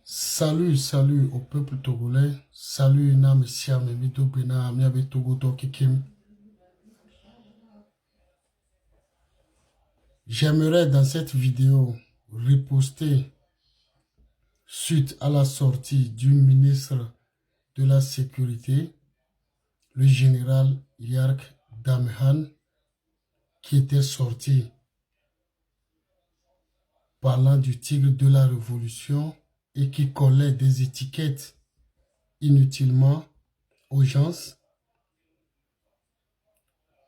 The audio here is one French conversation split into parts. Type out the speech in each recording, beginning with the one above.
Salut au peuple togolais. Salut na mesia mebito pena miabe Togo to kikim. J'aimerais dans cette vidéo riposter suite à la sortie du ministre de la Sécurité, le général Yark Damehan, qui était sorti parlant du tigre de la révolution et qui collait des étiquettes inutilement aux gens,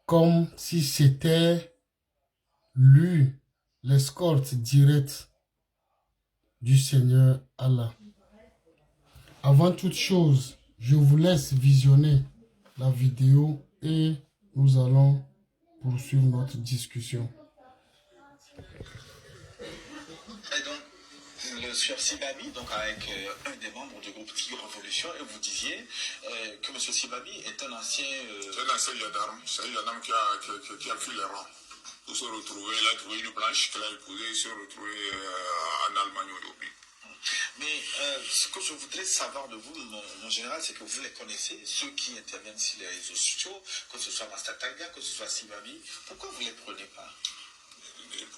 comme si c'était lui, l'escorte directe du Seigneur Allah. Avant toute chose, je vous laisse visionner la vidéo et nous allons poursuivre notre discussion. Et donc, le sieur Sibabi, donc avec un des membres du groupe Tigre Révolution, et vous disiez que M. Sibabi est un ancien... C'est un ancien gendarme, c'est un gendarme qui a fui les rangs pour se retrouver, il a trouvé une blanche qu'il a épousée, se retrouver en Allemagne aujourd'hui. Mais ce que je voudrais savoir de vous, mon général, c'est que vous les connaissez, ceux qui interviennent sur les réseaux sociaux, que ce soit Mastataga, que ce soit Sibabi, pourquoi vous ne les prenez pas?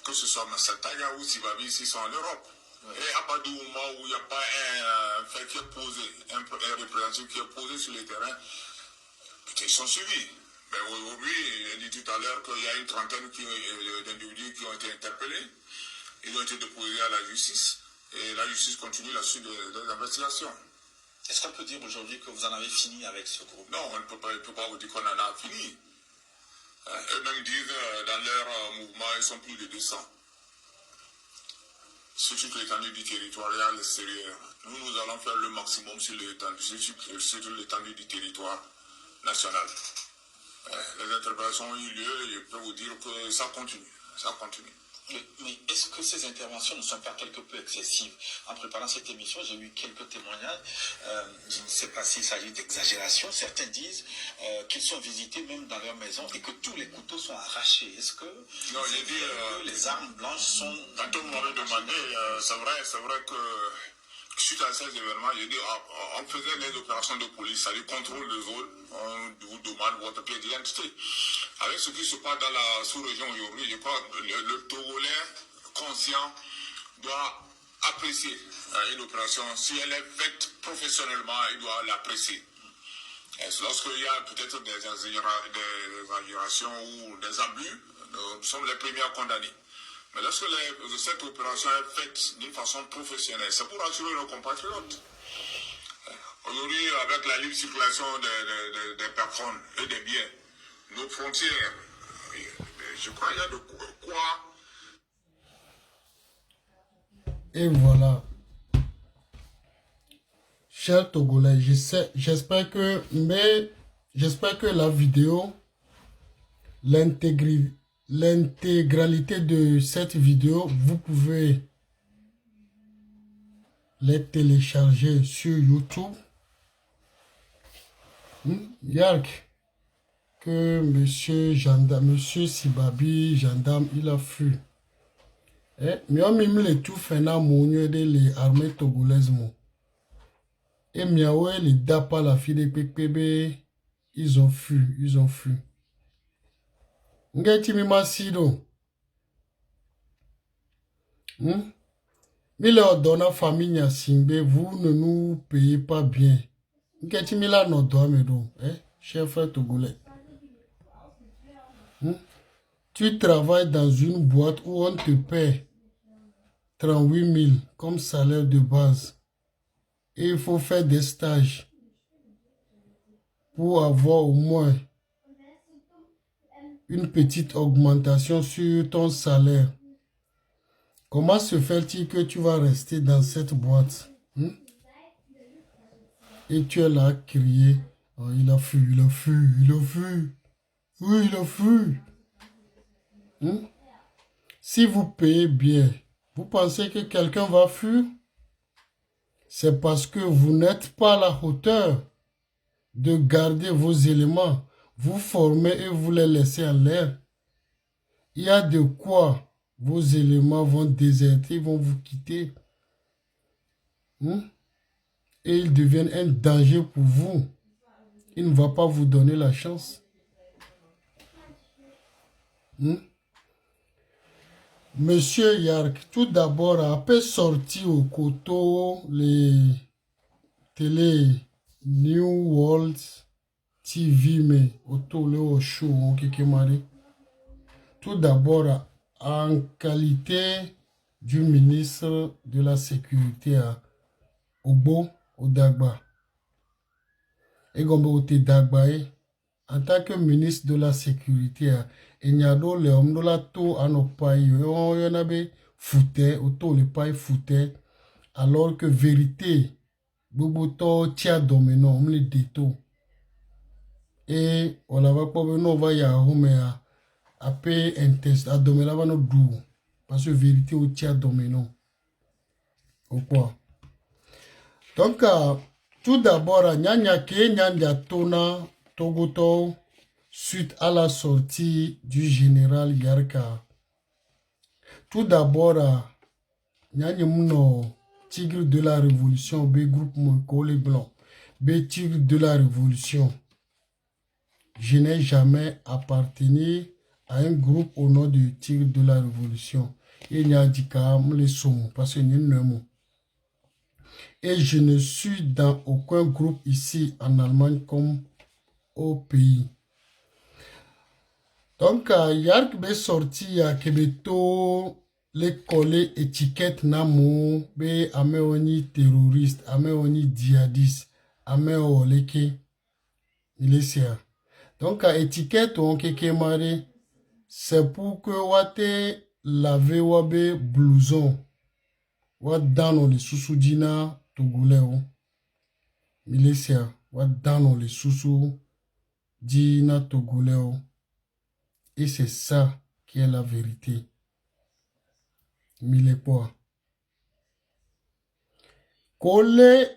Que ce soit Mastataga ou Sibabi, s'ils sont en Europe. Ouais. Et à partir du moment où il n'y a pas un fait qui est posé, un représentant qui est posé sur le terrain, ils sont suivis. Mais aujourd'hui, j'ai dit tout à l'heure qu'il y a une trentaine d'individus qui ont été interpellés, ils ont été déposés à la justice. Et la justice continue la suite des investigations. Est-ce qu'on peut dire aujourd'hui que vous en avez fini avec ce groupe? Non, on ne peut pas vous dire qu'on en a fini. Eux-mêmes disent, dans leur mouvement, ils sont plus de 200. Sur toute l'étendue du territoire et à l'extérieur. Nous allons faire le maximum sur l'étendue du territoire national. Les interpellations ont eu lieu et je peux vous dire que ça continue. Ça continue. Mais est-ce que ces interventions ne sont pas quelque peu excessives? En préparant cette émission, j'ai eu quelques témoignages. Je ne sais pas s'il s'agit d'exagération. Certains disent qu'ils sont visités même dans leur maison et que tous les couteaux sont arrachés. Est-ce que, non, j'ai dit, que les armes blanches sont... Quand on m'avait demandé, c'est vrai que suite à ces événements, j'ai dit, on faisait les opérations de police, c'est-à-dire contrôle de zone, on vous demande votre pièce d'identité. Avec ce qui se passe dans la sous-région aujourd'hui, je crois que le Togolais conscient doit apprécier une opération. Si elle est faite professionnellement, il doit l'apprécier. Lorsqu'il y a peut-être des exagérations ou des abus, nous sommes les premiers à condamner. Mais lorsque cette opération est faite d'une façon professionnelle, c'est pour assurer nos compatriotes. Aujourd'hui, avec la libre circulation des personnes et des biens, nos frontières, je crois qu'il y a de quoi. Et voilà. Chers Togolais, j'espère que la vidéo, l'intégralité de cette vidéo, vous pouvez les télécharger sur YouTube. Yark, que monsieur Sibabi, gendarme, il a fui. Mais on mime les tout fait na mounio de les armées togolaises. Et miaoué les dapa la fille de PPB, ils ont fui. Ngeti mima sido. Mais leur donna famille à Simbe, vous ne nous payez pas bien. Ngeti mila no doamedo, cher frère togolais. Tu travailles dans une boîte où on te paie 38 000 comme salaire de base. Et il faut faire des stages pour avoir au moins une petite augmentation sur ton salaire. Comment se fait-il que tu vas rester dans cette boîte? Et tu es là à crier, oh, il a fui. Oui, il a fui. Si vous payez bien, vous pensez que quelqu'un va fuir? C'est parce que vous n'êtes pas à la hauteur de garder vos éléments. Vous formez et vous les laissez en l'air. Il y a de quoi vos éléments vont déserter, vont vous quitter. Et il devient un danger pour vous. Il ne va pas vous donner la chance. Monsieur Yark, tout d'abord, après sortir au coteau les télé New World TV, mais autour le show, tout d'abord, en qualité du ministre de la Sécurité à Obo Odagba. Et comme Dagba, en tant que ministre de la Sécurité, il y a d'autres hommes de la tour à nos pays, il y en a des foutés, autour les pays foutés, alors que vérité, Boboto tia dominant, on les détourne. Et on va pas venir, on va y aller, à payer un test, à dominer avant notre doux, parce que vérité, au tia dominant. Pourquoi? Donc, tout d'abord, Nyanya ke Nyanya Tona Togoto, suite à la sortie du général Yarka. Tout d'abord, Nyanya Mouno, Tigre de la Révolution, B groupe Moko les Blancs, B Tigre de la Révolution. Je n'ai jamais appartenu à un groupe au nom du Tigre de la Révolution. Et il y a dit que les sommes, parce que nous et je ne suis dans aucun groupe ici en Allemagne comme au pays. Donc, Yark be sorti à Kebeto, les collés étiquette namo, be améoni terroriste, améoni djihadiste, améo leke, il est sûr. Donc, à étiquette, on kekemare, c'est pour que wate lave wabe blouson, wat dans les sous-soudina, Togolais, Milicia, wat dans les sous dina Togolais. Et c'est ça qui est la vérité. Milepoa. Kole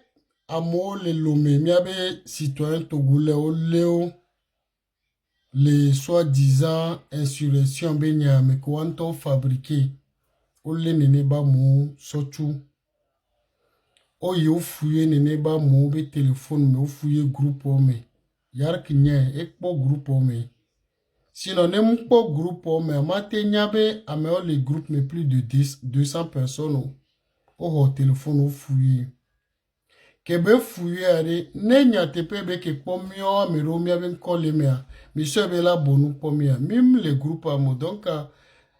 amo le lome, miabe citoyen Togolais o leo, les soi-disant insurrections benya me kwanto fabriqué, o le nene ba mou sotu. O yo fouye nene ba mou be téléphone me o fouye groupe ome. Yark nye ekpo groupe ome. Sinon, nem pas groupe mais matin nyabe ameo les groupes mais plus de 200 personnes au téléphone au fouillé. Kebe fouillé ari ne nyate pebe ke pomio me romia ben kolemia. Monsieur be la bonu pomia. Même les groupes amo donc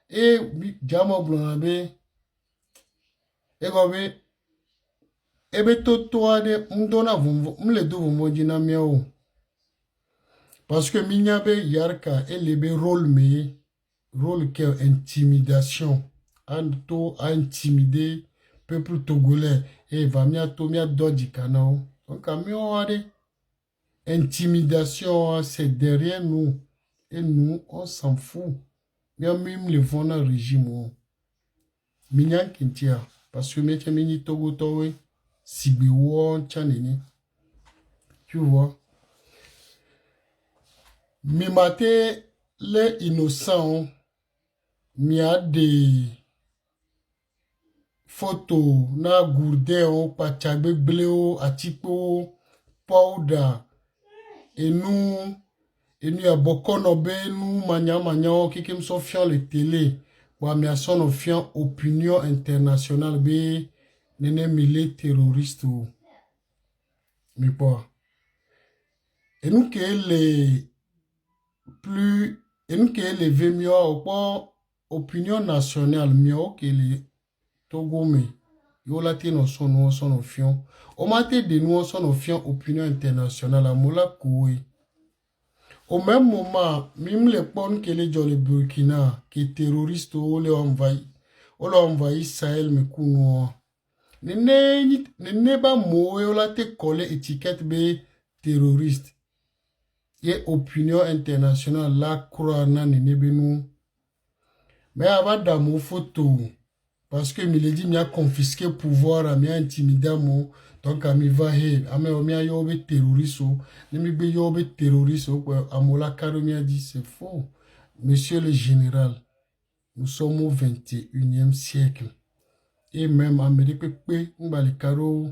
et jamo blonabe e gobe ebe toto ade mdona vumvo mle do vumvo jina miao. Parce que Minyabe Yarka est le rôle qui est intimidation. Anto a intimidé peuple togolais et va miato mia dodi kanao. Donc à mieux intimidation c'est derrière nous et nous on s'en fout. Même le vent dans le régime. Minyan kintia parce que mec mini togo towe sibiwon chanini. Tu vois. Mi mate les innocents, mi a des photos na gourdeo, pachagbe bleo, atipo, powder, et nous a beaucoup nobe, nous manya, qui me sont fiant le télé, wa mi a son fiant opinion internationale, be, nene mille terroristes, mi pas. Et nous que les plus et nous qui élevé mieux au opinion nationale mieux que les Togomé yo la tino son fion au matin de nous son opinion internationale à mola koué au même moment même les ponts que les jolly Burkina qui terroristes ou les envahi Sahel me kouno ne ba moé o la te coller étiquette be terroriste. Et opinion internationale la croix na nebenu mais avant d'amour photo parce que me le dit m'a confisqué pouvoir m'a intimidé mo donc ami va he m'a yo be terroriste ne mi be yo be terroriste quoi amola karomia dit c'est faux monsieur le général nous sommes au 21e siècle et même Amérique Pé, on va les carreaux,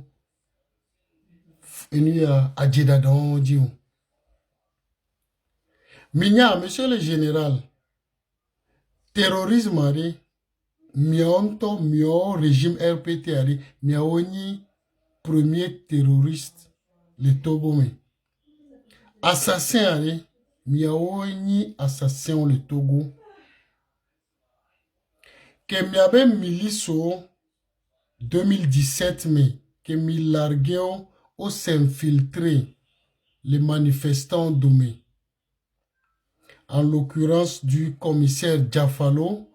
et nous à Adjedadon, Dieu. Minya, monsieur le général, terrorisme, ari, mionto, mio, régime RPT, ari, miaoni, premier terroriste, le Togo, assassin, ari, miaoni, assassin, le Togo, que miabe miliso, 2017, mais, que mi largueo, au s'infiltrer, les manifestants doumés. En l'occurrence du commissaire Diafalo,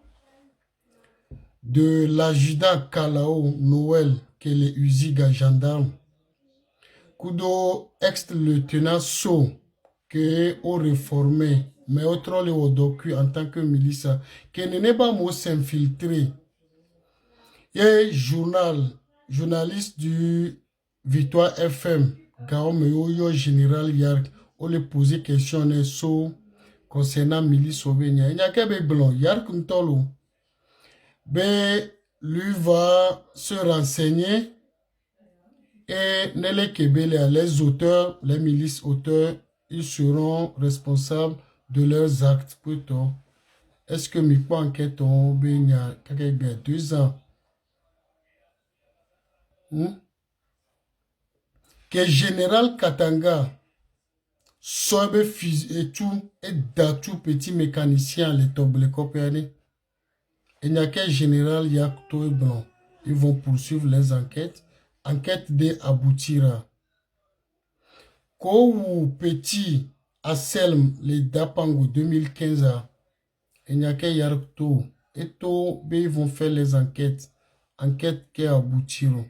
de l'adjudant Kalao Noël, qui est le Uziga gendarme, Kudo ex-lieutenant So, qui est au réformé, mais autre le au docu en tant que milice, qui n'est pas mot s'infiltrer. Et journaliste du Victoire FM, Gaome Oyo Général Yark, on lui posait question So concernant milice Ovenia. Il n'y a qu'un blanc, Yark Ntolo. Ben, lui va se renseigner et Nele Kebele, les auteurs, les milices auteurs, ils seront responsables de leurs actes. Plutôt. Est-ce que mi pas enquête on baigne 2 ans? Que général Katanga sobe et tout et datou petit mécanicien les toble copier. Il n'y a qu'un général Yakto et Blanc. Ils vont poursuivre les enquêtes. Enquête de aboutira. Kou petit à Selm, les Dapango 2015, il n'y a qu'un Yakto. Et tout, ils vont faire les enquêtes. Enquêtes qui aboutiront.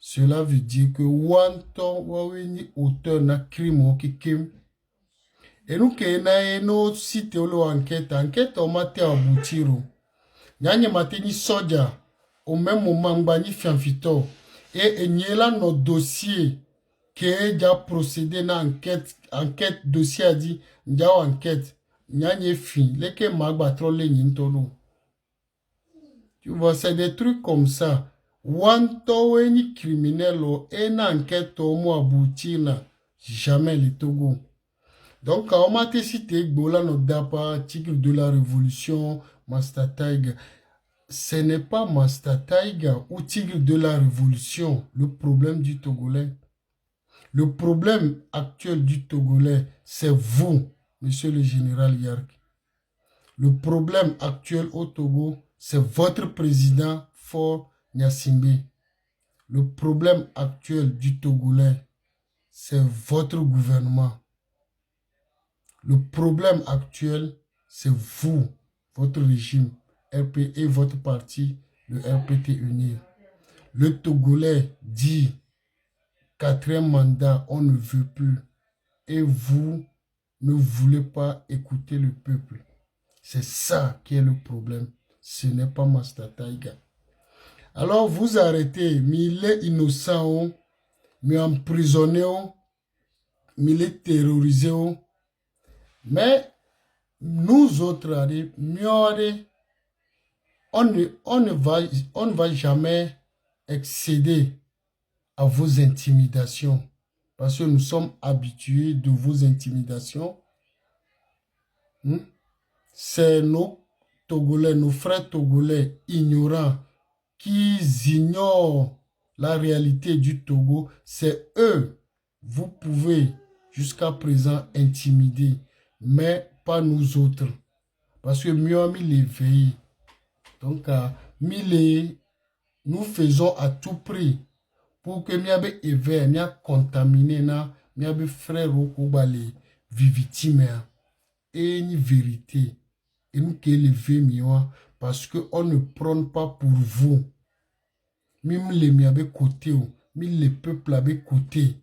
Cela veut dire que Wanto Waweni auteur na crime qui kim. Et nous qui avons cité l'enquête, enquête au matin aboutiro. Nyanye mateni soja au même moment mbani fianfito et nyela nos dossiers qui est déjà procédé na enquête dossier a dit déjà enquête nyanye fin les que magba trop les nyintolo. Tu vois c'est des trucs comme ça. Wanto weni criminel et na enquête au mo aboutir na jamais le Togo. Donc, quand on m'a cité Gbola Nodapa, tigre de la révolution, Master Tiger, ce n'est pas Master Tiger ou tigre de la révolution le problème du Togolais. Le problème actuel du Togolais, c'est vous, monsieur le général Yark. Le problème actuel au Togo, c'est votre président Faure Gnassingbé. Le problème actuel du Togolais, c'est votre gouvernement. Le problème actuel, c'est vous, votre régime, RP et votre parti, le RPT Unir. Le Togolais dit, 4e mandat, on ne veut plus. Et vous ne voulez pas écouter le peuple. C'est ça qui est le problème. Ce n'est pas Master Tiger. Alors vous arrêtez, mais il est innocent, mais emprisonné, mais il est terrorisé. Mais nous autres, on ne va jamais excéder à vos intimidations. Parce que nous sommes habitués de vos intimidations. C'est nos Togolais, nos frères Togolais ignorants qui ignorent la réalité du Togo. C'est eux, vous pouvez jusqu'à présent intimider. Mais pas nous autres. Parce que mieux les veille. Donc, nous faisons à tout prix pour que miabe éveil, miabe contaminé na, miabe frère au les victimes et une vérité. Et nous qui les mieux parce que on ne prend pas pour vous. Même les miabe côté, même les peuples abe côté.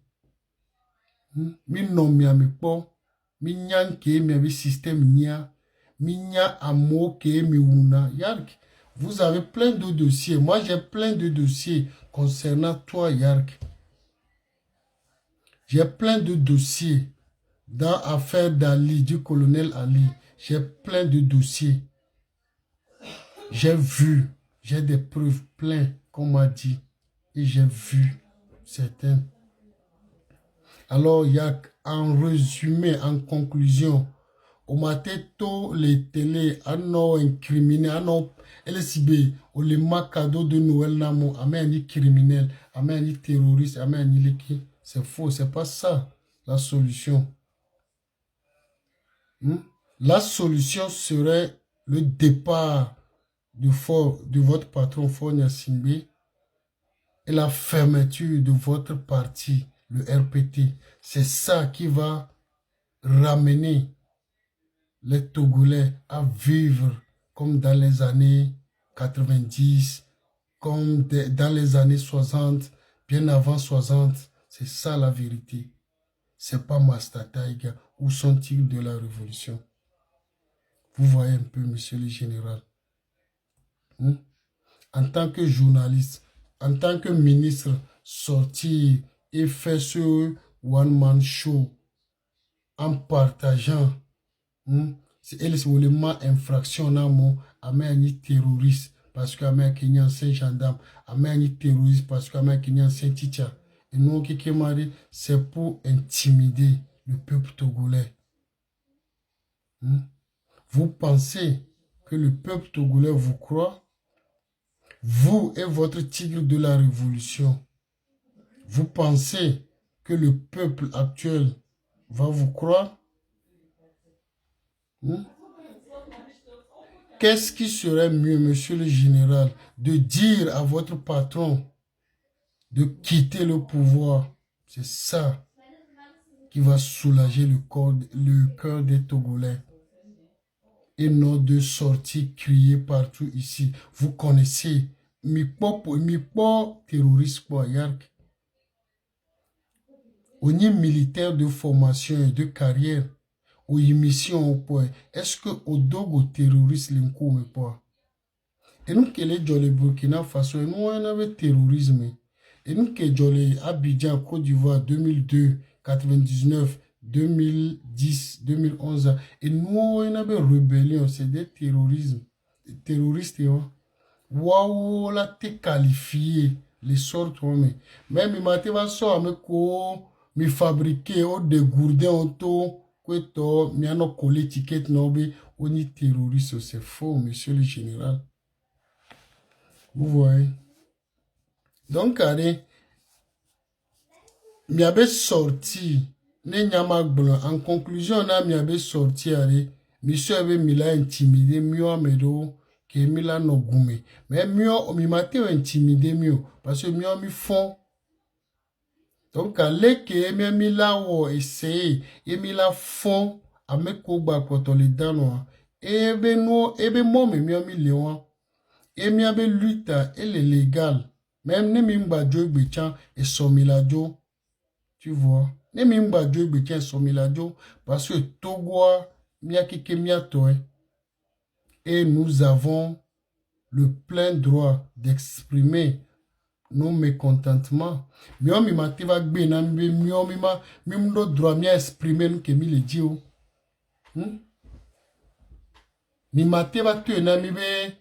Même non miabe pas. Minyan ke mi système nia, minya amo ke mi una. Yark, vous avez plein de dossiers. Moi, j'ai plein de dossiers concernant toi, Yark. J'ai plein de dossiers dans l'affaire d'Ali, du colonel Ali. J'ai plein de dossiers. J'ai vu, J'ai des preuves pleines, comme m'a dit, et j'ai vu certaines. Alors, il y a en résumé, en conclusion, au matin tôt, les télés, ont incriminé, LSB, ou les cadeaux de Noël, amen, criminel, amen, terroriste, amen, c'est faux, c'est pas ça la solution. La solution serait le départ de votre patron Fonia Simbe et la fermeture de votre parti, le RPT. C'est ça qui va ramener les Togolais à vivre comme dans les années 90, comme dans les années 60, bien avant 60. C'est ça la vérité. C'est pas Mastataïga. Où sont-ils de la révolution? Vous voyez un peu, monsieur le général. En tant que journaliste, en tant que ministre, sortir et faire ce one-man show en partageant c'est l'élément infraction amène terroriste parce que amène Kenyan saint gendarme amène terroriste parce que amène Kenyan saint teacher et nous qui c'est pour intimider le peuple togolais. Vous pensez que le peuple togolais vous croit? Vous et votre tigre de la révolution, vous pensez que le peuple actuel va vous croire? Qu'est-ce qui serait mieux, monsieur le général, de dire à votre patron de quitter le pouvoir? C'est ça qui va soulager le cœur des Togolais. Et non de sortir crier partout ici. Vous connaissez mi terroriste pour Yark. On est militaire de formation et de carrière. Ou mission au point. Est-ce que au dogo terroriste l'inco mais pas? Et nous qui les jolly Burkina Faso, nous on avait terrorisme. Et nous qui jolly Abidjan, Côte d'Ivoire 2002, 99, 2010, 2011. Et nous on avait rébellion, c'est des terrorismes. Des terroristes, waouh, là t'es qualifié. Les sortes, mais même il m'a sort avec quoi, me fabriquer, au dégourder en tout. Que miano collé étiquette nobe on y terroriste, c'est faux, monsieur le général. Vous voyez. Donc, allez, mi avait sorti, en conclusion, on a mi avait sorti, allez, monsieur avait mis là intimidé, mieux à medo, que mi là no goumé. Mais mieux, mi maté intimidé mieux, parce que mieux mi fond. Donc, allez, que mi là ou essayer, et mi là fond, à me koba quand on les donne, et ben non, et ben moi, mi léon, et mi avait lutte, elle est légale. Même ne mimba jo bechan et somilajo, tu vois. Ne mimba jo bechan et somilajo, parce que Togoa, miakike miatoe, et nous avons le plein droit d'exprimer nos mécontentements. Miomi mativa gbena miomi ma mimdo droit mia exprimer nous que mi le dio. Mi mativa tu na mi be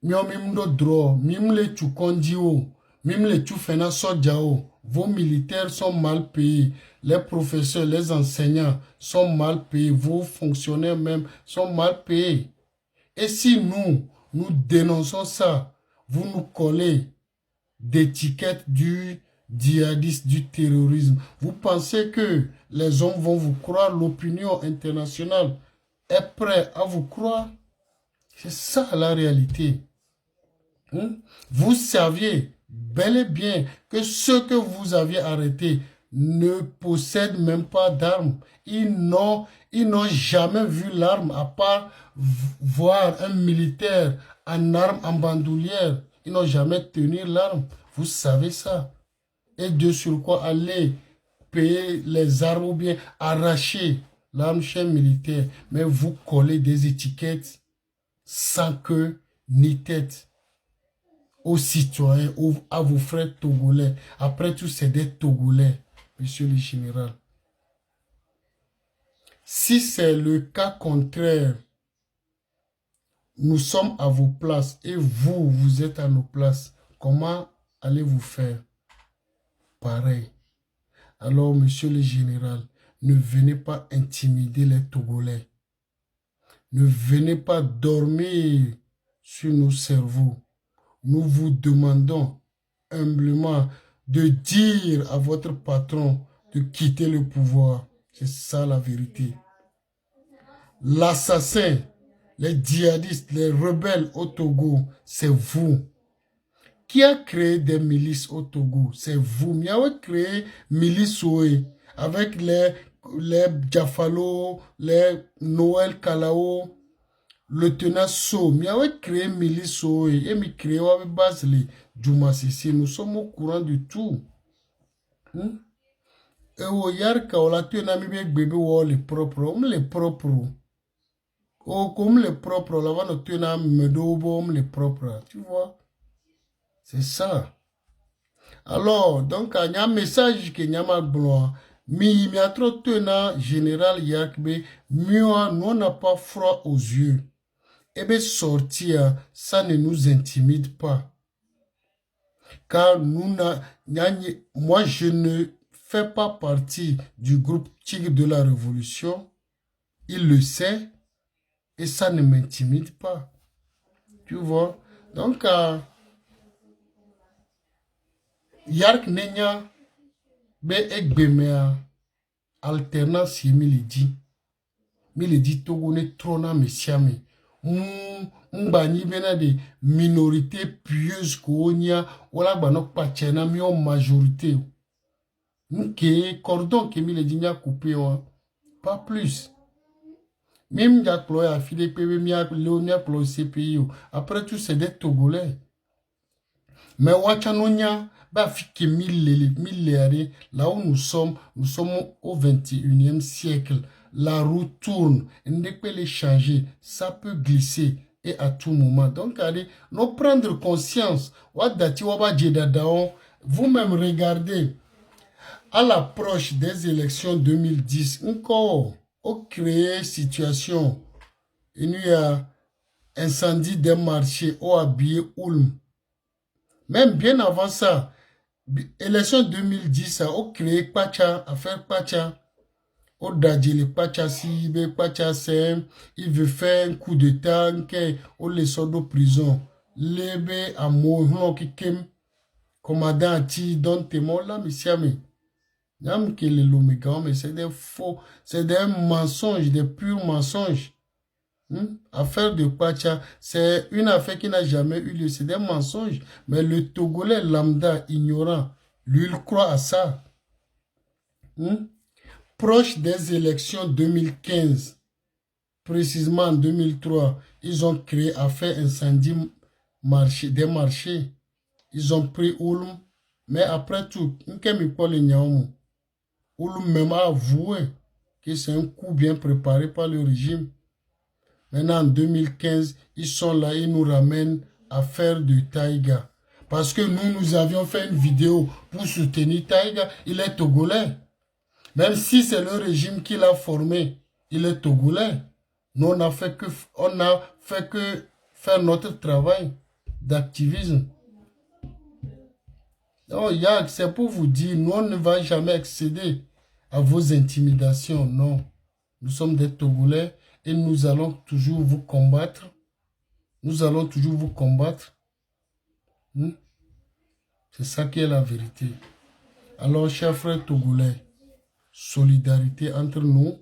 miomi mdo droit mim le chukondi o mim le chufena soja o. Vos militaires sont mal payés, les professeurs, les enseignants sont mal payés, vos fonctionnaires même sont mal payés. Et si nous dénonçons ça, vous nous collez d'étiquettes du djihadisme, du terrorisme. Vous pensez que les hommes vont vous croire, l'opinion internationale est prête à vous croire? C'est ça la réalité. Vous saviez bel et bien que ceux que vous aviez arrêtés ne possèdent même pas d'armes. Ils n'ont jamais vu l'arme à part voir un militaire en arme en bandoulière. Ils n'ont jamais tenu l'arme. Vous savez ça. Et de sur quoi aller payer les armes ou bien arracher l'arme chez un militaire. Mais vous collez des étiquettes sans queue ni tête aux citoyens ou à vos frères togolais. Après tout, c'est des Togolais, monsieur le général. Si c'est le cas contraire, nous sommes à vos places et vous, vous êtes à nos places. Comment allez-vous faire? Pareil. Alors, monsieur le général, ne venez pas intimider les Togolais. Ne venez pas dormir sur nos cerveaux. Nous vous demandons humblement de dire à votre patron de quitter le pouvoir. C'est ça la vérité. L'assassin, les djihadistes, les rebelles au Togo, c'est vous. Qui a créé des milices au Togo? C'est vous. Vous avez créé milice Oé avec les Jafalo, les Noël Kalao, le Tenasso. Vous avez créé milice Oé et vous créé avec base les Djoumassissi. Nous sommes au courant de tout. Et au Yarka, on a tué un bébé ou les propres. On les propres. Oh, comme les propres, là-bas, on a tué un medobo, les propres. Tu vois? C'est ça. Alors, donc, il y a un message qui y a un blanc. Mais il y a trop de général Yakbe, mieux, nous n'a pas froid aux yeux. Et bien, sortir, ça ne nous intimide pas. Car moi, je ne fais pas partie du groupe Tigre de la Révolution. Il le sait. Et ça ne m'intimide pas. Tu vois? Donc, Yark Nenya, be ekbemea alternance milidi. Milidi Togo ne trona mesiame. Mbani bena de minorité pieuse koonia, wala banok pachena mi en majorité. Nke cordon ke milidi nya coupé, pas plus. Même Diaklo a filé PB Léonia Klo CPI. Après tout, c'est des Togolais. Mais Wachanonia, bah, fike mille là où nous sommes au 21e siècle. La roue tourne, on ne peut les changer, ça peut glisser et à tout moment. Donc, allez, nous prendre conscience. Vous-même regardez, à l'approche des élections 2010, encore, on crée situation. Il y a incendie des marchés au habillé Ulm. Même bien avant ça, élection 2010, on crée Pacha, affaire Pacha. Au Dadjele Pacha Sibe, Pacha Sem, il veut faire un coup d'état, on les sort de prison. Lebe, Amour, Kikem, commandant Ati, Don Témon, là, mais mais c'est des faux, c'est des mensonges, des purs mensonges. Affaire de Pacha, c'est une affaire qui n'a jamais eu lieu, c'est des mensonges. Mais le Togolais lambda, ignorant, lui, il croit à ça. Proche des élections 2015, précisément en 2003, ils ont créé, a fait incendie des marchés. Ils ont pris Ulm, mais après tout, Ulm même a avoué que c'est un coup bien préparé par le régime. Maintenant, en 2015, ils sont là, ils nous ramènent à faire de Taïga. Parce que nous avions fait une vidéo pour soutenir Taïga, il est togolais. Même si c'est le régime qui l'a formé, il est togolais. Nous, on a fait que faire notre travail d'activisme. Oh, c'est pour vous dire, nous, on ne va jamais accéder à vos intimidations. Non. Nous sommes des Togolais et nous allons toujours vous combattre. Nous allons toujours vous combattre. C'est ça qui est la vérité. Alors, chers frères Togolais, solidarité entre nous.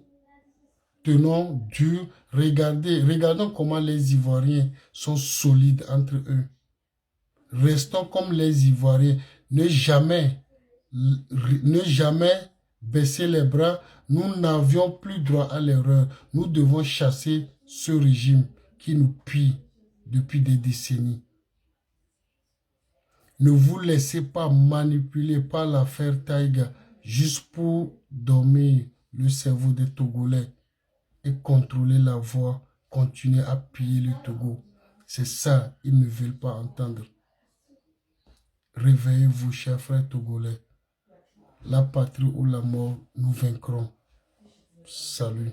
Tenons dur. Regardons comment les Ivoiriens sont solides entre eux. Restons comme les Ivoiriens. Ne jamais baisser les bras. Nous n'avions plus droit à l'erreur. Nous devons chasser ce régime qui nous pille depuis des décennies. Ne vous laissez pas manipuler par l'affaire Taïga juste pour dormir le cerveau des Togolais et contrôler la voie, continuer à piller le Togo. C'est ça, ils ne veulent pas entendre. Réveillez-vous, chers frères Togolais. La patrie ou la mort, nous vaincrons. Salut.